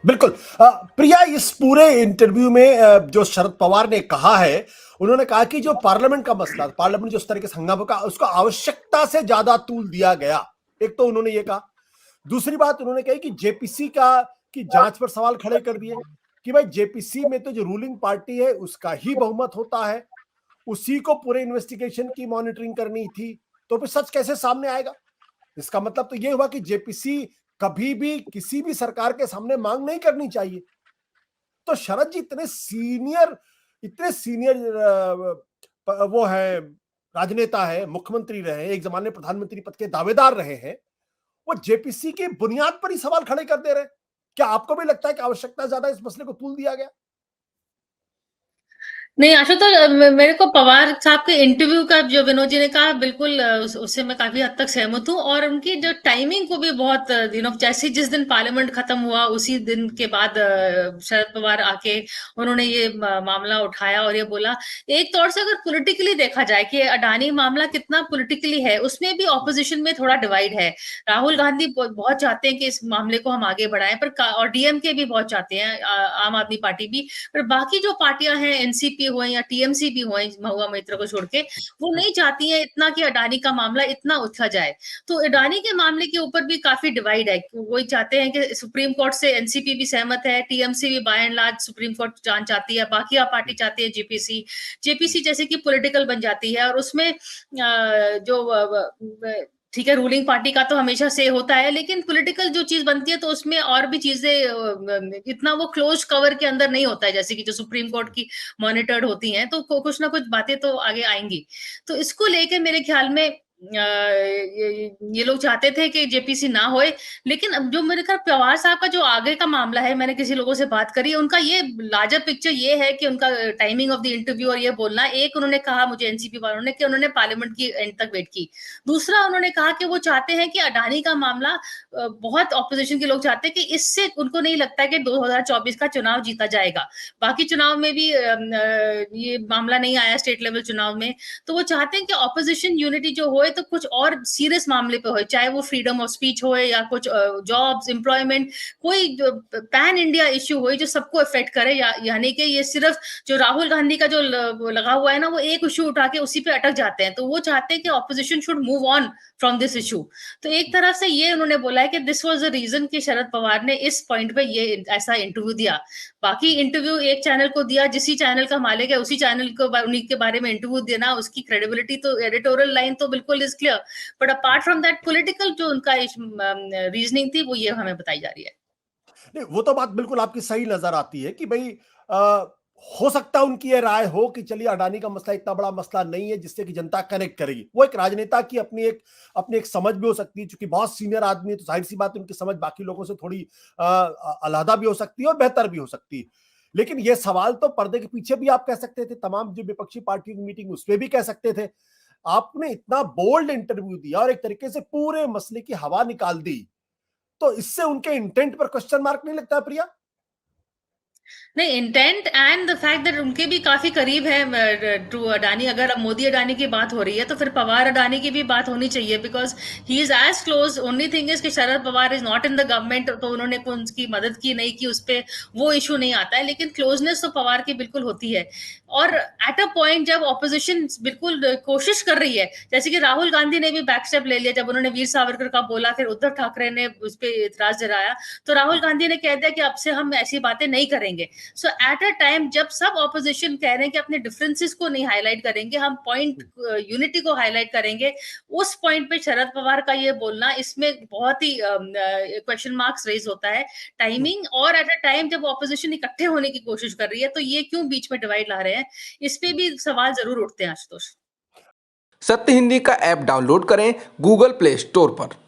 बिल्कुल। प्रिया, इस पूरे इंटरव्यू में जो शरद पवार ने कहा है, उन्होंने कहा कि जो पार्लियामेंट का मसला, पार्लियामेंट जो उस तरीके से हंगामा का, उसको आवश्यकता से ज्यादा तूल दिया गया। एक तो उन्होंने ये कहा। दूसरी बात उन्होंने कही कि जेपीसी का की जांच पर सवाल खड़े कर दिए कि भाई जेपीसी में तो जो रूलिंग पार्टी है उसका ही बहुमत होता है, उसी को पूरे इन्वेस्टिगेशन की मॉनिटरिंग करनी थी, तो फिर सच कैसे सामने आएगा? इसका मतलब तो ये हुआ कि जेपीसी कभी भी किसी भी सरकार के सामने मांग नहीं करनी चाहिए। तो शरद जी इतने सीनियर वो है, राजनेता है, मुख्यमंत्री रहे, एक जमाने में प्रधानमंत्री पद के दावेदार रहे हैं, वो जेपीसी की बुनियाद पर ही सवाल खड़े कर दे रहे हैं। क्या आपको भी लगता है कि आवश्यकता ज्यादा इस मसले को तूल दिया गया? नहीं, आशुतोष, मेरे को पवार साहब के इंटरव्यू का जो विनोद जी ने कहा, बिल्कुल उससे मैं काफी हद तक सहमत हूँ। और उनकी जो टाइमिंग को भी बहुत, जैसे जिस दिन पार्लियामेंट खत्म हुआ उसी दिन के बाद शरद पवार आके उन्होंने ये मामला उठाया और ये बोला। एक तौर से अगर पॉलिटिकली देखा जाए कि अडानी मामला कितना पॉलिटिकली है, उसमें भी ऑपोजिशन में थोड़ा डिवाइड है। राहुल गांधी बहुत चाहते हैं कि इस मामले को हम आगे बढ़ाएं, और डीएमके भी बहुत चाहते हैं, आम आदमी पार्टी भी। पर बाकी जो पार्टियां हैं, एनसीपी हुए या टीएमसी भी हुए, महुआ मित्र को छोड़ के, वो नहीं चाहती हैं इतना कि अडानी का मामला इतना उठा जाए। तो अडानी के मामले के ऊपर भी काफी डिवाइड है। वही चाहते हैं कि सुप्रीम कोर्ट से एनसीपी भी सहमत है, टीएमसी भी by and large Supreme Court जान चाहती है, बाकी पार्टी चाहती है जेपीसी। जेपीसी जैसे कि पॉलिटिकल बन जाती है, और उसमें जो ठीक है, रूलिंग पार्टी का तो हमेशा से होता है, लेकिन पॉलिटिकल जो चीज बनती है तो उसमें और भी चीजें इतना वो क्लोज कवर के अंदर नहीं होता है, जैसे कि जो सुप्रीम कोर्ट की मॉनिटर्ड होती हैं, तो कुछ ना कुछ बातें तो आगे आएंगी। तो इसको लेके मेरे ख्याल में ये लोग चाहते थे कि जेपीसी ना होए। लेकिन अब जो मेरे ख्याल पवार साहब का जो आगे का मामला है, मैंने किसी लोगों से बात करी, उनका ये लार्जर पिक्चर ये है कि उनका टाइमिंग ऑफ द इंटरव्यू और ये बोलना, एक उन्होंने कहा मुझे एनसीपी वालों ने कि उन्होंने पार्लियामेंट की एंड तक वेट की। दूसरा उन्होंने कहा कि वो चाहते हैं कि अडानी का मामला, बहुत ऑपोजिशन के लोग चाहते हैं कि इससे उनको नहीं लगता है कि 2024 का चुनाव जीता जाएगा। बाकी चुनाव में भी ये मामला नहीं आया, स्टेट लेवल चुनाव में। तो वो चाहते हैं कि ऑपोजिशन यूनिटी जो होए तो कुछ और सीरियस मामले पे होए, चाहे वो फ्रीडम ऑफ स्पीच होए या कुछ जॉब्स, एम्प्लॉयमेंट, कोई जो पैन इंडिया इश्यू होए जो सबको इफेक्ट करे, यानी कि ये सिर्फ जो राहुल गांधी का जो लगा हुआ है ना, वो एक इश्यू उठा के उसी पे अटक जाते हैं। तो वो चाहते हैं कि opposition should move on from this issue. तो एक तरह से ये उन्होंने बोला है कि दिस वाज द रीजन कि शरद पवार ने इस पॉइंट पे ये ऐसा इंटरव्यू दिया। बाकी इंटरव्यू एक चैनल को दिया, जिसी चैनल का मालिक है उसी चैनल को उन्हीं के बारे में इंटरव्यू देना, उसकी क्रेडिबिलिटी तो, एडिटोरियल लाइन तो बिल्कुल is clear. But apart from that political जो उनका रीजनिंग थी, वो ये हमें बताई जा रही है। नहीं, वो तो बात बिल्कुल आपकी सही नजर आती है कि भाई हो सकता है उनकी ये राय हो कि चलिए अडानी का मसला इतना बड़ा मसला नहीं है जिससे कि जनता कनेक्ट करेगी। वो एक राजनेता की अपनी एक समझ भी हो सकती है, क्योंकि बहुत सीनियर आदमी है, तो जाहिर सी बात है उनकी समझ बाकी लोगों से थोड़ी अलहदा भी हो सकती है और बेहतर भी हो सकती है। लेकिन ये सवाल तो पर्दे के पीछे भी आप कह सकते थे, तमाम जो विपक्षी पार्टियों की मीटिंग उसमें भी कह सकते थे। आपने इतना बोल्ड इंटरव्यू दिया और एक तरीके से पूरे मसले की हवा निकाल दी, तो इससे उनके इंटेंट पर क्वेश्चन मार्क नहीं लगता है प्रिया? नहीं, intent and the fact that उनके भी काफी करीब है टू अडानी। अगर अब मोदी अडानी की बात हो रही है तो फिर पवार अडानी की भी बात होनी चाहिए, because he is as close. Only thing is कि Sharad Pawar is not in the government, तो उन्होंने उनकी मदद की नहीं की, उस पर वो इशू नहीं आता है। लेकिन क्लोजनेस तो पवार की बिल्कुल होती है। और एट अ पॉइंट जब ऑपोजिशन बिल्कुल कोशिश कर रही है, जैसे कि राहुल गांधी ने भी बैक स्टेप ले लिया, जब उन्होंने वीर सावरकर का बोला, फिर उद्धव ठाकरे ने उस पर इतराज जताया, तो राहुल गांधी ने कह दिया कि अब से हम ऐसी बातें नहीं करेंगे। सो एट अ टाइम जब सब ऑपोजिशन कह रहे हैं कि अपने डिफरेंसेस को नहीं हाईलाइट करेंगे, हम पॉइंट यूनिटी को हाईलाइट करेंगे, उस पॉइंट पे शरद पवार का ये बोलना, इसमें बहुत ही क्वेश्चन मार्क्स रेज होता है, टाइमिंग। और एट अ टाइम जब ऑपोजिशन इकट्ठे होने की कोशिश कर रही है, तो ये क्यों बीच में डिवाइड ला रहे हैं, इस पे भी सवाल जरूर उठते हैं, आशुतोष। सत्य हिंदी का ऐप डाउनलोड करें गूगल प्ले स्टोर पर।